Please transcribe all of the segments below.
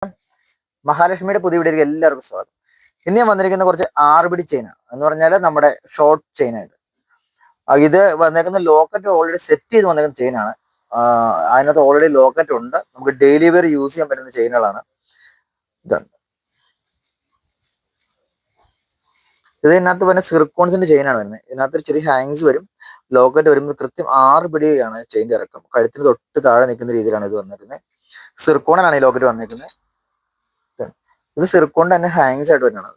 മഹാലക്ഷ്മിയുടെ പുതിയ വീഡിയോയിലേക്ക് എല്ലാവർക്കും സ്വാഗതം. ഇന്ന് ഞാൻ വന്നിരിക്കുന്ന കുറച്ച് ആറുപിടി ചെയിനാണ്. എന്ന് പറഞ്ഞാൽ നമ്മുടെ ഷോർട്ട് ചെയിനായിട്ട്. ഇത് വന്നേക്കുന്ന ലോക്കറ്റ് ഓൾറെഡി സെറ്റ് ചെയ്ത് വന്നേക്കുന്ന ചെയിനാണ്. അതിനകത്ത് ഓൾറെഡി ലോക്കറ്റ് ഉണ്ട്. നമുക്ക് ഡെയിലി വെയർ യൂസ് ചെയ്യാൻ പറ്റുന്ന ചെയിനുകളാണ്. ഇതാണ് ഇതിനകത്ത് പിന്നെ സിർക്കോൺസിന്റെ ചെയിനാണ് വരുന്നത്. ഇതിനകത്ത് ചെറിയ ഹാങ്സ് വരും, ലോക്കറ്റ് വരുമ്പോൾ കൃത്യം 6 പിടിയാണ് ചെയിൻ്റെ ഇറക്കം. കഴുത്തിന് തൊട്ട് താഴെ നിൽക്കുന്ന രീതിയിലാണ് ഇത് വന്നിരിക്കുന്നത്. സിർക്കോണാണ് ഈ ലോക്കറ്റ് വന്നിരിക്കുന്നത്. ഇത് സിർക്കോണിന്റെ തന്നെ ഹാങ്സ് ആയിട്ട് വരുന്നതാണ്.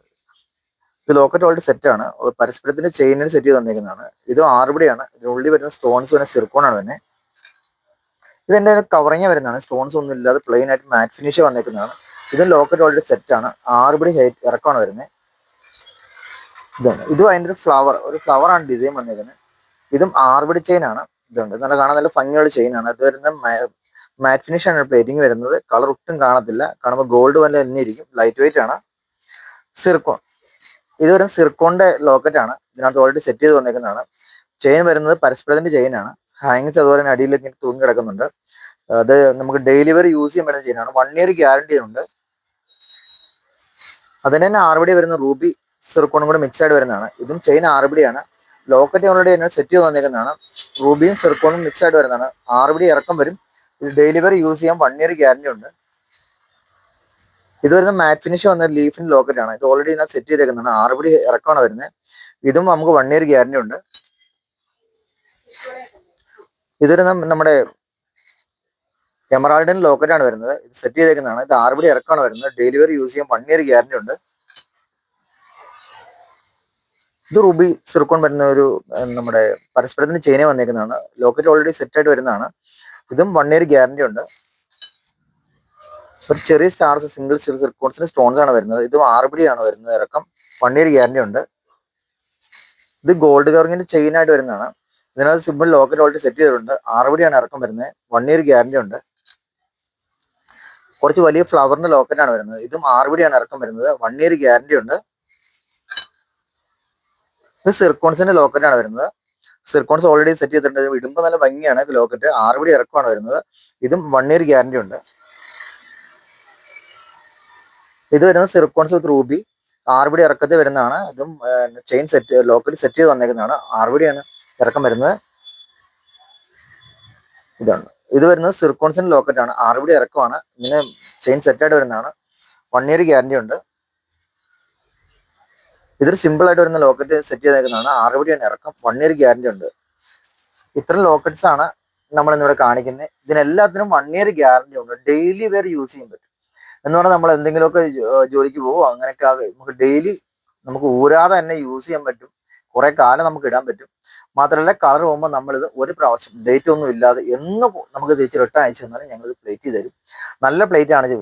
ഇത് ലോക്കറ്റ് ഓൾറെഡി സെറ്റ് ആണ്. പരസ്പരത്തിന്റെ ചെയിനിൽ സെറ്റ് ചെയ്ത് വന്നിരിക്കുന്നതാണ്. ഇത് 6 പിടിയാണ്. ഇതിനുള്ളിൽ വരുന്ന സ്റ്റോൺസ് വരുന്ന സിർക്കോണാണ് തന്നെ. ഇതെന്റെ കവറിങ് വരുന്നതാണ്. സ്റ്റോൺസ് ഒന്നും ഇല്ലാതെ പ്ലെയിൻ ആയിട്ട് മാറ്റ് ഫിനിഷ് വന്നിരിക്കുന്നതാണ്. ഇത് ലോക്കറ്റ് ഓൾറെഡി സെറ്റ് ആണ്. 6 പിടി ഹൈറ്റ് ഇറക്കമാണ് വരുന്നത്. ഇതും അതിൻ്റെ ഒരു ഫ്ലവറാണ് ഡിസൈൻ വന്നിരിക്കുന്നത്. ഇതും 6 പിടി ചെയിൻ ആണ്. ഇതുണ്ട് നല്ല കാണാൻ നല്ല ഭംഗിയുള്ള ചെയിനാണ്. ഇത് വരുന്ന മാറ്റ് ഫിനിഷ് ആണ് പ്ലേറ്റിംഗ് വരുന്നത്. കളർ ഒട്ടും കാണത്തില്ല. കാണുമ്പോൾ ഗോൾഡ് പോലെ തന്നെ ഇരിക്കും. ലൈറ്റ് വെയിറ്റ് ആണ്. സിർക്കോൺ ഇത് വരുന്ന സിർക്കോണിന്റെ ലോക്കറ്റ് ആണ്. ഇതിനകത്ത് ഓൾറെഡി സെറ്റ് ചെയ്ത് വന്നേക്കുന്നതാണ്. ചെയിൻ വരുന്നത് പരസ്പരത്തിന്റെ ചെയിനാണ്. ഹാങ്സ് അതുപോലെ തന്നെ അടിയിലേക്ക് തൂങ്ങി കിടക്കുന്നുണ്ട്. അത് നമുക്ക് ഡെയിലി വെയർ യൂസ് ചെയ്യാൻ പറ്റുന്ന ചെയിനാണ്. 1 ഇയർ ഗ്യാരണ്ടി ഉണ്ട്. അതിന് തന്നെ 6 പിടി വരുന്ന റൂബി സിർക്കോണും കൂടെ മിക്സ് ആയിട്ട് വരുന്നതാണ്. ഇതും ചെയിൻ 6 പിടിയാണ്. ലോക്കറ്റ് ഓൾറെഡി തന്നെ സെറ്റ് ചെയ്ത് വന്നേക്കുന്നതാണ്. റൂബിയും സിർക്കോണും മിക്സ് ആയിട്ട് വരുന്നതാണ്. 6 പിടി ഇറക്കം വരും. ഇത് ഡെയിലി വെയർ യൂസ് ചെയ്യാൻ 1 ഇയർ ഗ്യാരണ്ടി ഉണ്ട്. ഇത് വരുന്ന മാറ്റ് ഫിനിഷ് വന്ന ലീഫിന്റെ ലോക്കറ്റ് ആണ്. ഇത് ഓൾറെഡി ഇതിനകത്ത് സെറ്റ് ചെയ്തേക്കുന്നതാണ്. 6 പിടി ഇറക്കമാണ് വരുന്നത്. ഇതും നമുക്ക് 1 ഇയർ ഗ്യാരണ്ടി ഉണ്ട്. ഇത് വരുന്ന നമ്മുടെ എമറാൾഡിന്റെ ലോക്കറ്റ് ആണ് വരുന്നത്. ഇത് സെറ്റ് ചെയ്തേക്കുന്നതാണ്. ഇത് 6 പിടി ഇറക്കമാണ് വരുന്നത്. ഡെയിലി വെയർ യൂസ് ചെയ്യാൻ 1 ഇയർ ഗ്യാരണ്ടി ഉണ്ട്. ഇത് റൂബി സിർക്കോൺ വരുന്ന ഒരു നമ്മുടെ പരസ്പരത്തിന് ചെയിനെ വന്നേക്കുന്നതാണ്. ലോക്കറ്റ് ഓൾറെഡി സെറ്റ് ആയിട്ട് വരുന്നതാണ്. ഇതും 1 ഇയർ ഗ്യാരണ്ടി ഉണ്ട്. ഒരു ചെറിയ സ്റ്റാർസ് സിംഗിൾ സിർക്കോൺസിന്റെ സ്റ്റോൺസ് ആണ് വരുന്നത്. ഇതും 6 പിടിയാണ് വരുന്നത്. ഇറക്കം 1 ഇയർ ഗ്യാരണ്ടി ഉണ്ട്. ഇത് ഗോൾഡ് കവറിങ്ങിന്റെ ചെയിൻ ആയിട്ട് വരുന്നതാണ്. ഇതിനകത്ത് സിമ്പിൾ ലോക്കറ്റ് ഓൾറെഡി സെറ്റ് ചെയ്തിട്ടുണ്ട്. 6 പിടിയാണ് ഇറക്കം വരുന്നത്. 1 ഇയർ ഗ്യാരണ്ടി ഉണ്ട്. കുറച്ച് വലിയ ഫ്ലവറിന്റെ ലോക്കറ്റ് ആണ് വരുന്നത്. ഇതും 6 പിടിയാണ് ഇറക്കം വരുന്നത്. 1 ഇയർ ഗ്യാരണ്ടി ഉണ്ട്. ഇത് സിർക്കോൺസിന്റെ ലോക്കറ്റ് ആണ് വരുന്നത്. സിർക്കോൺസ് ഓൾറെഡി സെറ്റ് ചെയ്തിട്ടുണ്ട്. ഇടുമ്പോൾ നല്ല ഭംഗിയാണ്. ലോക്കറ്റ് 6 പിടി ഇറക്കമാണ് വരുന്നത്. ഇതും 1 ഇയർ ഗ്യാരണ്ടി ഉണ്ട്. ഇത് വരുന്നത് സിർക്കോൺസ് വിത്ത് റൂബി 6 പിടി ഇറക്കത്തിൽ വരുന്നതാണ്. ഇതും ചെയിൻ സെറ്റ് ലോക്കറ്റ് സെറ്റ് ചെയ്ത് വന്നേക്കുന്നതാണ്. 6 പിടിയാണ് ഇറക്കം വരുന്നത്. ഇതാണ് ഇത് വരുന്നത് സിർക്കോൺസിന്റെ ലോക്കറ്റ് ആണ്. 6 പിടി ഇറക്കമാണ്. ഇങ്ങനെ ചെയിൻ സെറ്റായിട്ട് വരുന്നതാണ്. 1 ഇയർ ഗ്യാരണ്ടി ഉണ്ട്. ഇതൊരു സിമ്പിൾ ആയിട്ട് വരുന്ന ലോക്കറ്റ് സെറ്റ് ചെയ്തേക്കുന്നതാണ്. 6 പിടിയാണ് ഇറക്കം. 1 ഇയർ ഗ്യാരണ്ടി ഉണ്ട്. ഇത്തരം ലോക്കറ്റ്സ് ആണ് നമ്മൾ ഇന്നിവിടെ കാണിക്കുന്നത്. ഇതിനെല്ലാത്തിനും 1 ഇയർ ഗ്യാരണ്ടി ഉണ്ട്. ഡെയിലി വെയർ യൂസ് ചെയ്യാൻ പറ്റും. എന്ന് പറഞ്ഞാൽ നമ്മൾ എന്തെങ്കിലുമൊക്കെ ജോലിക്ക് പോകുമോ അങ്ങനെയൊക്കെ നമുക്ക് ഡെയിലി നമുക്ക് ഊരാതെ തന്നെ യൂസ് ചെയ്യാൻ പറ്റും. കുറെ കാലം നമുക്ക് ഇടാൻ പറ്റും. മാത്രമല്ല കളർ പോകുമ്പോൾ നമ്മളിത് ഒരു പ്രാവശ്യം ഡേറ്റ് ഒന്നും ഇല്ലാതെ എന്ന് നമുക്ക് തിരിച്ച് റിട്ടേൺ അയച്ചു തന്നാലും ഞങ്ങൾ പ്ലേറ്റ് ചെയ്ത് തരും. നല്ല പ്ലേറ്റ് ആണ്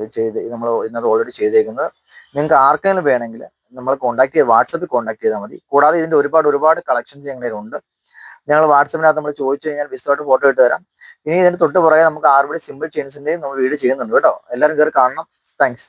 നമ്മൾ ഇന്നത് ഓൾറെഡി ചെയ്തേക്കുന്നത്. നിങ്ങൾക്ക് ആർക്കെങ്കിലും വേണമെങ്കിൽ നമ്മൾ വാട്സപ്പിൽ കോൺടാക്ട് ചെയ്താൽ മതി. കൂടാതെ ഇതിന്റെ ഒരുപാട് കളക്ഷൻസ് ഞങ്ങളുടെ ഉണ്ട്. ഞങ്ങൾ വാട്സപ്പിനകത്ത് നമ്മൾ ചോദിച്ചു കഴിഞ്ഞാൽ വിശദമായിട്ട് ഫോട്ടോ ഇട്ട് തരാം. ഇനി ഇതിന് തൊട്ട് പുറകെ നമുക്ക് 6 പിടി സിമ്പിൾ ചെയിൻസിന്റെയും നമ്മൾ വീഡിയോ ചെയ്യുന്നുണ്ട് കേട്ടോ. എല്ലാവരും കയറി കാണണം. താങ്ക്സ്.